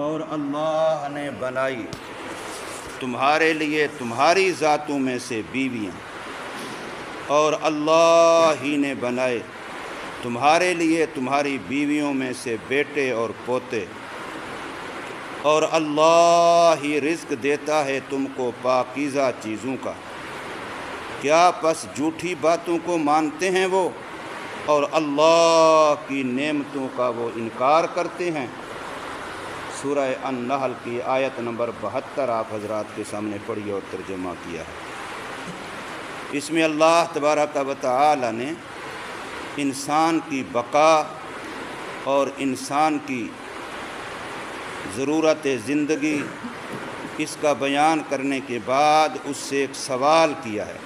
اور اللہ نے بنائی تمہارے لیے تمہاری ذاتوں میں سے بیویاں، اور اللہ ہی نے بنائے تمہارے لیے تمہاری بیویوں میں سے بیٹے اور پوتے، اور اللہ ہی رزق دیتا ہے تم کو پاکیزہ چیزوں کا۔ کیا پس جھوٹی باتوں کو مانتے ہیں وہ، اور اللہ کی نعمتوں کا وہ انکار کرتے ہیں؟ سورہ النحل کی آیت نمبر 72 آپ حضرات کے سامنے پڑھی اور ترجمہ کیا ہے۔ اس میں اللہ تبارک و تعالی نے انسان کی بقا اور انسان کی ضرورت زندگی اس کا بیان کرنے کے بعد اس سے ایک سوال کیا ہے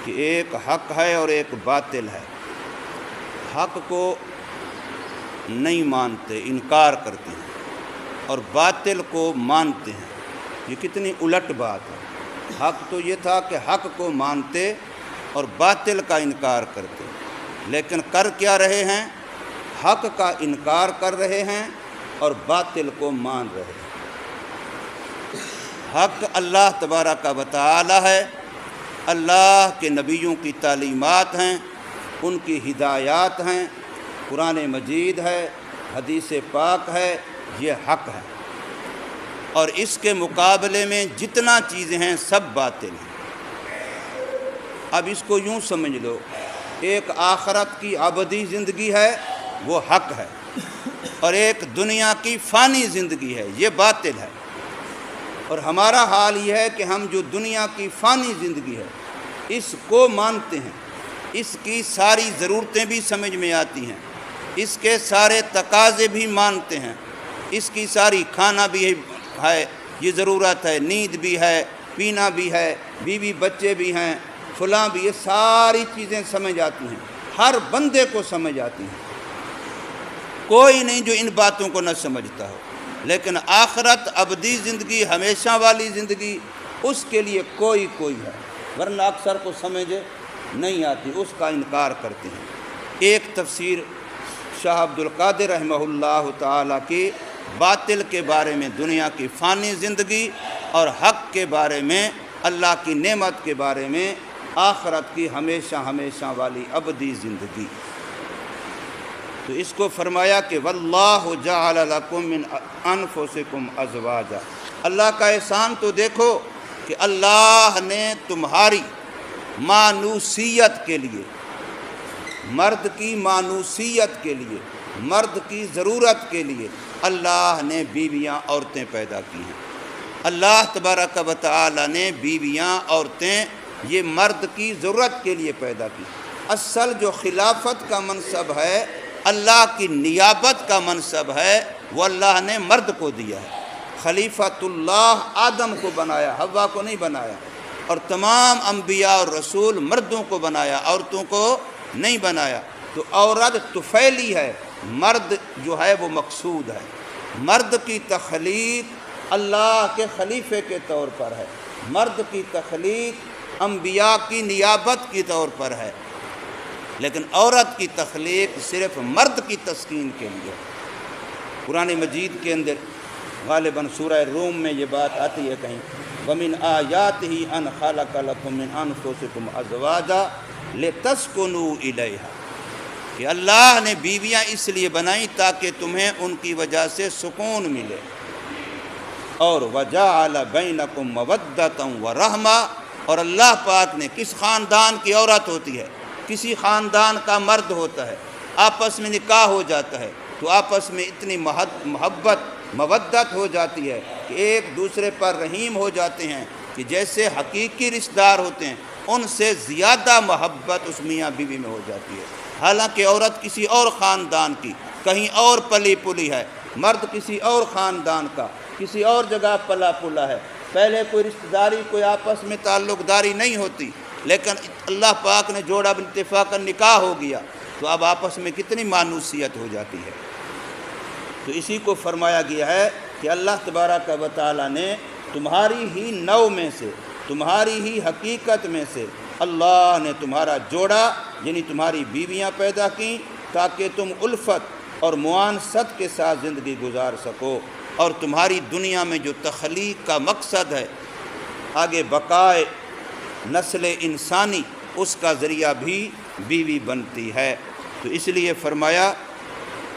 کہ ایک حق ہے اور ایک باطل ہے۔ حق کو نہیں مانتے، انکار کرتے ہیں، اور باطل کو مانتے ہیں۔ یہ کتنی الٹ بات ہے۔ حق تو یہ تھا کہ حق کو مانتے اور باطل کا انکار کرتے، لیکن کر کیا رہے ہیں؟ حق کا انکار کر رہے ہیں اور باطل کو مان رہے ہیں۔ حق اللہ تبارک و تعالی ہے، اللہ کے نبیوں کی تعلیمات ہیں، ان کی ہدایات ہیں، قرآن مجید ہے، حدیث پاک ہے، یہ حق ہے۔ اور اس کے مقابلے میں جتنا چیزیں ہیں سب باطل ہیں۔ اب اس کو یوں سمجھ لو، ایک آخرت کی ابدی زندگی ہے، وہ حق ہے، اور ایک دنیا کی فانی زندگی ہے، یہ باطل ہے۔ اور ہمارا حال یہ ہے کہ ہم جو دنیا کی فانی زندگی ہے اس کو مانتے ہیں، اس کی ساری ضرورتیں بھی سمجھ میں آتی ہیں، اس کے سارے تقاضے بھی مانتے ہیں، اس کی ساری کھانا بھی ہے، یہ ضرورت ہے، نیند بھی ہے، پینا بھی ہے، بیوی بچے بھی ہیں، فلاں بھی، یہ ساری چیزیں سمجھ آتی ہیں، ہر بندے کو سمجھ آتی ہیں۔ کوئی نہیں جو ان باتوں کو نہ سمجھتا ہو، لیکن آخرت ابدی زندگی، ہمیشہ والی زندگی، اس کے لیے کوئی ہے، ورنہ اکثر کو سمجھ نہیں آتی، اس کا انکار کرتے ہیں۔ ایک تفسیر شاہ عبد القادر رحمہ اللہ تعالیٰ کی باطل کے بارے میں دنیا کی فانی زندگی، اور حق کے بارے میں اللہ کی نعمت کے بارے میں آخرت کی ہمیشہ والی ابدی زندگی۔ تو اس کو فرمایا کہ واللہ جعل لکم من انفسکم ازواجا، اللہ کا احسان تو دیکھو کہ اللہ نے تمہاری مانوسیت کے لیے، مرد کی مانوسیت کے لیے، مرد کی ضرورت کے لیے اللہ نے بیویاں عورتیں پیدا کی ہیں۔ اللہ تبارک و تعالی نے بیویاں عورتیں یہ مرد کی ضرورت کے لیے پیدا کی۔ اصل جو خلافت کا منصب ہے، اللہ کی نیابت کا منصب ہے، وہ اللہ نے مرد کو دیا ہے۔ خلیفۃ اللہ آدم کو بنایا، حوا کو نہیں بنایا، اور تمام انبیاء اور رسول مردوں کو بنایا، عورتوں کو نہیں بنایا۔ تو عورت طفیلی ہے، مرد جو ہے وہ مقصود ہے۔ مرد کی تخلیق اللہ کے خلیفے کے طور پر ہے، مرد کی تخلیق انبیاء کی نیابت کے طور پر ہے، لیکن عورت کی تخلیق صرف مرد کی تسکین کے لیے۔ قرآن مجید کے اندر غالباً سورہ روم میں یہ بات آتی ہے کہیں، وَمِنْ آيَاتِهِ أَنْ خَلَقَ لَكُم مِّنْ أَنفُسِكُمْ أَزْوَاجًا لِتَسْكُنُوا إِلَيْهَا، کہ اللہ نے بیویاں اس لیے بنائیں تاکہ تمہیں ان کی وجہ سے سکون ملے، اور وَجَعَلَ بَيْنَكُم مَّوَدَّةً وَرَحْمَةً، اور اللہ پاک نے، کس خاندان کی عورت ہوتی ہے، کسی خاندان کا مرد ہوتا ہے، آپس میں نکاح ہو جاتا ہے تو آپس میں اتنی محبت مودت ہو جاتی ہے کہ ایک دوسرے پر رحیم ہو جاتے ہیں کہ جیسے حقیقی رشتہ دار ہوتے ہیں ان سے زیادہ محبت اس میاں بیوی میں ہو جاتی ہے۔ حالانکہ عورت کسی اور خاندان کی، کہیں اور پلی پلی ہے، مرد کسی اور خاندان کا، کسی اور جگہ پلا پلا ہے، پہلے کوئی رشتہ داری، کوئی آپس میں تعلق داری نہیں ہوتی، لیکن اللہ پاک نے جوڑا اتفاقاً نکاح ہو گیا تو اب آپس میں کتنی مانوسیت ہو جاتی ہے۔ تو اسی کو فرمایا گیا ہے کہ اللہ تبارک و تعالی نے تمہاری ہی نو میں سے، تمہاری ہی حقیقت میں سے اللہ نے تمہارا جوڑا یعنی تمہاری بیویاں پیدا کیں تاکہ تم الفت اور معانست کے ساتھ زندگی گزار سکو۔ اور تمہاری دنیا میں جو تخلیق کا مقصد ہے، آگے بقائے نسل انسانی، اس کا ذریعہ بھی بیوی بنتی ہے۔ تو اس لیے فرمایا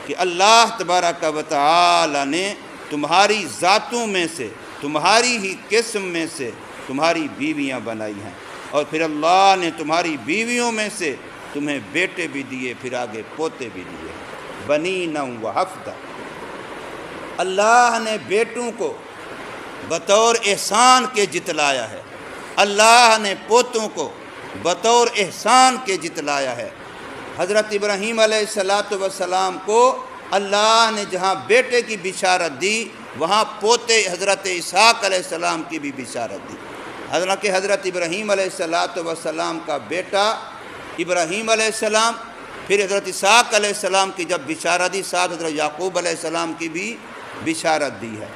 کہ اللہ تبارک و تعالی نے تمہاری ذاتوں میں سے، تمہاری ہی قسم میں سے تمہاری بیویاں بنائی ہیں، اور پھر اللہ نے تمہاری بیویوں میں سے تمہیں بیٹے بھی دیے، پھر آگے پوتے بھی دیے، بنینا وحفدہ۔ اللہ نے بیٹوں کو بطور احسان کے جتلایا ہے، اللہ نے پوتوں کو بطور احسان کے جتلایا ہے۔ حضرت ابراہیم علیہ السلام کو اللہ نے جہاں بیٹے کی بشارت دی، وہاں پوتے حضرت اسحاق علیہ السلام کی بھی بشارت دی۔ حضرت ابراہیم علیہ السلام کا بیٹا ابراہیم علیہ السلام، پھر حضرت اسحاق علیہ السلام کی جب بشارت دی، ساتھ حضرت یعقوب علیہ السلام کی بھی بشارت دی ہے۔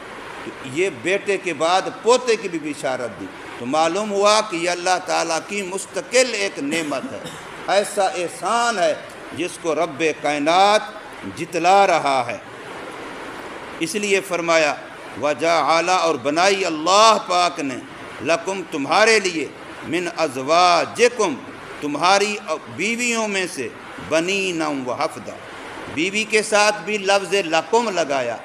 یہ بیٹے کے بعد پوتے کی بھی بشارت دی، تو معلوم ہوا کہ یہ اللہ تعالیٰ کی مستقل ایک نعمت ہے، ایسا احسان ہے جس کو رب کائنات جتلا رہا ہے۔ اس لیے فرمایا وجعل، اور بنائی اللہ پاک نے، لکم تمہارے لیے، من ازواجکم تمہاری بیویوں میں سے، بنینا وحفدہ، بیوی کے ساتھ بھی لفظ لکم لگایا،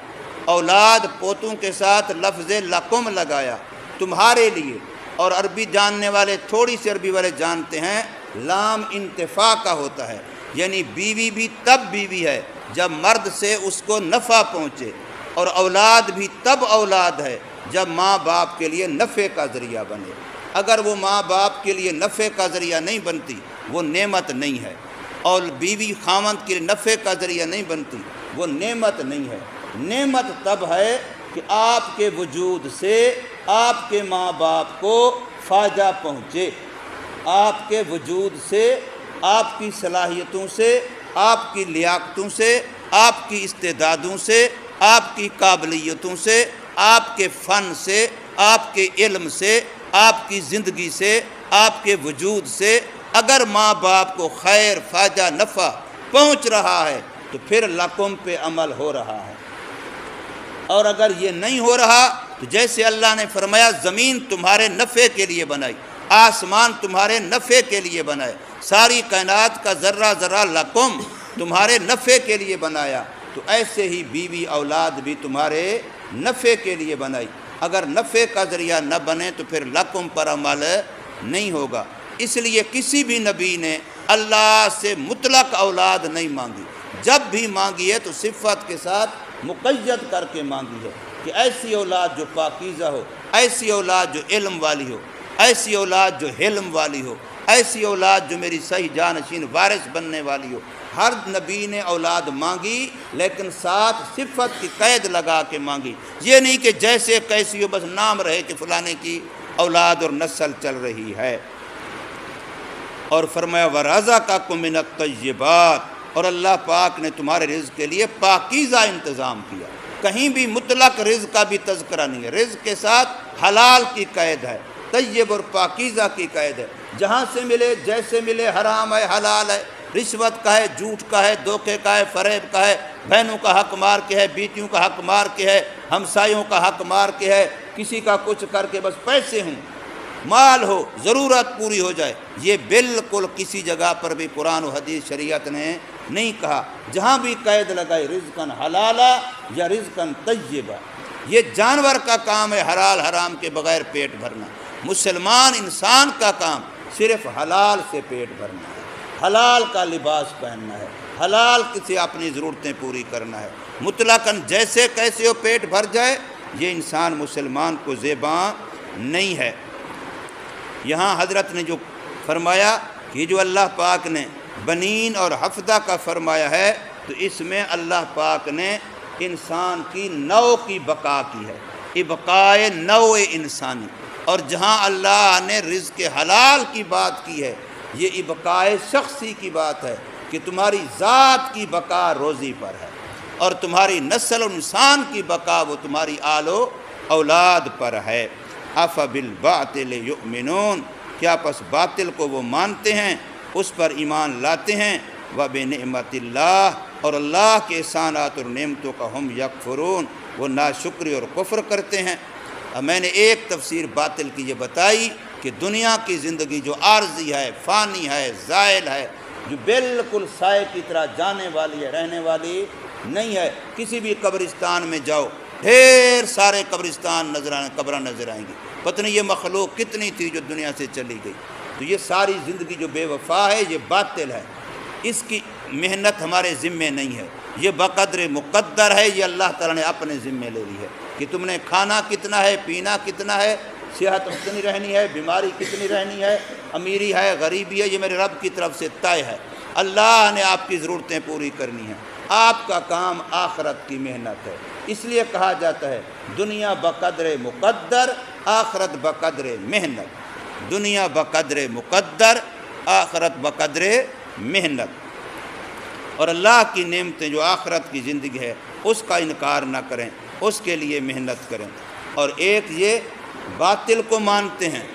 اولاد پوتوں کے ساتھ لفظ لکم لگایا، تمہارے لیے۔ اور عربی جاننے والے، تھوڑی سی عربی والے جانتے ہیں، لام انتفاع کا ہوتا ہے، یعنی بیوی بھی تب بیوی ہے جب مرد سے اس کو نفع پہنچے، اور اولاد بھی تب اولاد ہے جب ماں باپ کے لیے نفع کا ذریعہ بنے۔ اگر وہ ماں باپ کے لیے نفع کا ذریعہ نہیں بنتی، وہ نعمت نہیں ہے، اور بیوی خاوند کے لیے نفع کا ذریعہ نہیں بنتی، وہ نعمت نہیں ہے۔ نعمت تب ہے کہ آپ کے وجود سے آپ کے ماں باپ کو فائدہ پہنچے، آپ کے وجود سے، آپ کی صلاحیتوں سے، آپ کی لیاقتوں سے، آپ کی استعدادوں سے، آپ کی قابلیتوں سے، آپ کے فن سے، آپ کے علم سے، آپ کی زندگی سے، آپ کے وجود سے اگر ماں باپ کو خیر، فائدہ، نفع پہنچ رہا ہے تو پھر لکم پہ عمل ہو رہا ہے۔ اور اگر یہ نہیں ہو رہا تو جیسے اللہ نے فرمایا زمین تمہارے نفع کے لیے بنائی، آسمان تمہارے نفع کے لیے بنائے، ساری کائنات کا ذرہ ذرہ لکم تمہارے نفع کے لیے بنایا، تو ایسے ہی بیوی اولاد بھی تمہارے نفع کے لیے بنائی۔ اگر نفع کا ذریعہ نہ بنے تو پھر لکم پر عمل نہیں ہوگا۔ اس لیے کسی بھی نبی نے اللہ سے مطلق اولاد نہیں مانگی، جب بھی مانگی ہے تو صفت کے ساتھ مقید کر کے مانگی ہے کہ ایسی اولاد جو پاکیزہ ہو، ایسی اولاد جو علم والی ہو، ایسی اولاد جو حلم والی ہو، ایسی اولاد جو میری صحیح جانشین وارث بننے والی ہو۔ ہر نبی نے اولاد مانگی، لیکن ساتھ صفت کی قید لگا کے مانگی، یہ نہیں کہ جیسے کیسی ہو بس نام رہے کہ فلانے کی اولاد اور نسل چل رہی ہے۔ اور فرمایا وَرَزَقَكُم مِّنَ الطَّيِّبَاتِ، اور اللہ پاک نے تمہارے رزق کے لیے پاکیزہ انتظام کیا۔ کہیں بھی مطلق رزق کا بھی تذکرہ نہیں ہے، رزق کے ساتھ حلال کی قید ہے، طیب اور پاکیزہ کی قید ہے۔ جہاں سے ملے، جیسے ملے، حرام ہے، حلال ہے، رشوت کا ہے، جھوٹ کا ہے، دھوکے کا ہے، فریب کا ہے، بہنوں کا حق مار کے ہے، بیٹیوں کا حق مار کے ہے، ہمسایوں کا حق مار کے ہے، کسی کا کچھ کر کے بس پیسے ہوں، مال ہو، ضرورت پوری ہو جائے، یہ بالکل کسی جگہ پر بھی قرآن و حدیث شریعت نے نہیں کہا۔ جہاں بھی قید لگائے رزقاً حلالا یا رزقاً طیبا، یہ جانور کا کام ہے حلال حرام کے بغیر پیٹ بھرنا، مسلمان انسان کا کام صرف حلال سے پیٹ بھرنا ہے، حلال کا لباس پہننا ہے، حلال سے اپنی ضرورتیں پوری کرنا ہے۔ مطلقاً جیسے کیسے ہو پیٹ بھر جائے، یہ انسان مسلمان کو زیباں نہیں ہے۔ یہاں حضرت نے جو فرمایا کہ جو اللہ پاک نے بنین اور حفدہ کا فرمایا ہے، تو اس میں اللہ پاک نے انسان کی نوع کی بقا کی ہے، ابقائے نوع انسانی۔ اور جہاں اللہ نے رزق حلال کی بات کی ہے، یہ ابقائے شخصی کی بات ہے کہ تمہاری ذات کی بقا روزی پر ہے، اور تمہاری نسل و انسان کی بقا وہ تمہاری آل و اولاد پر ہے۔ افبالباطل یؤمنون، کیا پس باطل کو وہ مانتے ہیں، اس پر ایمان لاتے ہیں، وبنعمت اللہ، اور اللہ کے احسانات اور نعمتوں کا ہم یکفرون، وہ ناشکری اور کفر کرتے ہیں۔ اب میں نے ایک تفسیر باطل کی یہ بتائی کہ دنیا کی زندگی جو عارضی ہے، فانی ہے، زائل ہے، جو بالکل سائے کی طرح جانے والی ہے، رہنے والی نہیں ہے۔ کسی بھی قبرستان میں جاؤ، ڈھیر سارے قبرستان قبریں نظر آئیں گی، پتہ نہیں یہ مخلوق کتنی تھی جو دنیا سے چلی گئی۔ تو یہ ساری زندگی جو بے وفا ہے یہ باطل ہے، اس کی محنت ہمارے ذمے نہیں ہے، یہ بقدر مقدر ہے، یہ اللہ تعالیٰ نے اپنے ذمے لے لی ہے کہ تم نے کھانا کتنا ہے، پینا کتنا ہے، صحت کتنی رہنی ہے، بیماری کتنی رہنی ہے، امیری ہے، غریبی ہے، یہ میرے رب کی طرف سے طے ہے۔ اللہ نے آپ کی ضرورتیں پوری کرنی ہیں، آپ کا کام آخرت کی محنت ہے۔ اس لیے کہا جاتا ہے دنیا بقدر مقدر، آخرت بقدر محنت۔ دنیا بقدر مقدر، آخرت بقدر محنت۔ اور اللہ کی نعمتیں جو آخرت کی زندگی ہے اس کا انکار نہ کریں، اس کے لیے محنت کریں۔ اور ایک یہ باطل کو مانتے ہیں۔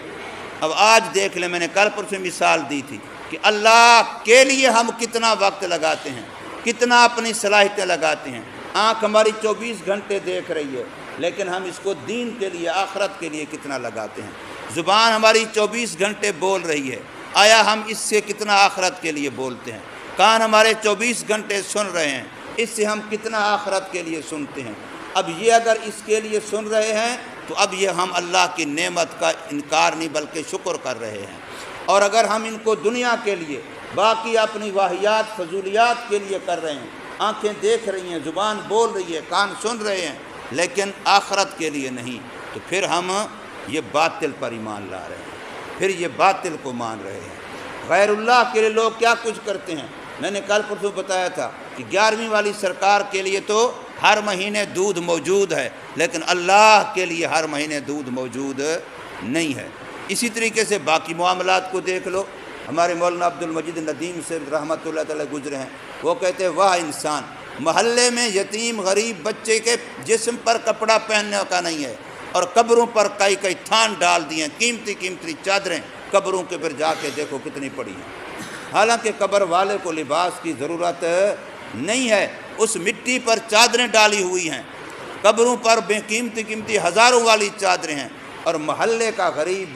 اب آج دیکھ لیں، میں نے کل پرسوں مثال دی تھی کہ اللہ کے لیے ہم کتنا وقت لگاتے ہیں، کتنا اپنی صلاحیتیں لگاتے ہیں۔ آنکھ ہماری 24 گھنٹے دیکھ رہی ہے، لیکن ہم اس کو دین کے لیے، آخرت کے لیے کتنا لگاتے ہیں۔ زبان ہماری 24 گھنٹے بول رہی ہے، آیا ہم اس سے کتنا آخرت کے لیے بولتے ہیں۔ کان ہمارے 24 گھنٹے سن رہے ہیں، اس سے ہم کتنا آخرت کے لیے سنتے ہیں۔ اب یہ اگر اس کے لیے سن رہے ہیں تو اب یہ ہم اللہ کی نعمت کا انکار نہیں بلکہ شکر کر رہے ہیں۔ اور اگر ہم ان کو دنیا کے لیے، باقی اپنی واہیات فضولیات کے لیے کر رہے ہیں، آنکھیں دیکھ رہی ہیں، زبان بول رہی ہے، کان سن رہے ہیں، لیکن آخرت کے لیے نہیں، تو پھر ہم یہ باطل پر ایمان لا رہے ہیں، پھر یہ باطل کو مان رہے ہیں۔ غیر اللہ کے لیے لوگ کیا کچھ کرتے ہیں۔ میں نے کل پرسوں بتایا تھا کہ 11ویں والی سرکار کے لیے تو ہر مہینے دودھ موجود ہے، لیکن اللہ کے لیے ہر مہینے دودھ موجود نہیں ہے۔ اسی طریقے سے باقی معاملات کو دیکھ لو۔ ہمارے مولانا عبد المجید ندیم سے رحمۃ اللہ تعالی گزرے ہیں، وہ کہتے ہیں واہ انسان، محلے میں یتیم غریب بچے کے جسم پر کپڑا پہننے کا نہیں ہے، اور قبروں پر کئی کئی تھان ڈال دیے ہیں، قیمتی قیمتی چادریں قبروں کے پر جا کے دیکھو کتنی پڑی ہیں۔ حالانکہ قبر والے کو لباس کی ضرورت نہیں ہے، اس مٹی پر چادریں ڈالی ہوئی ہیں، قبروں پر بے قیمتی قیمتی ہزاروں والی چادریں ہیں، اور محلے کا غریب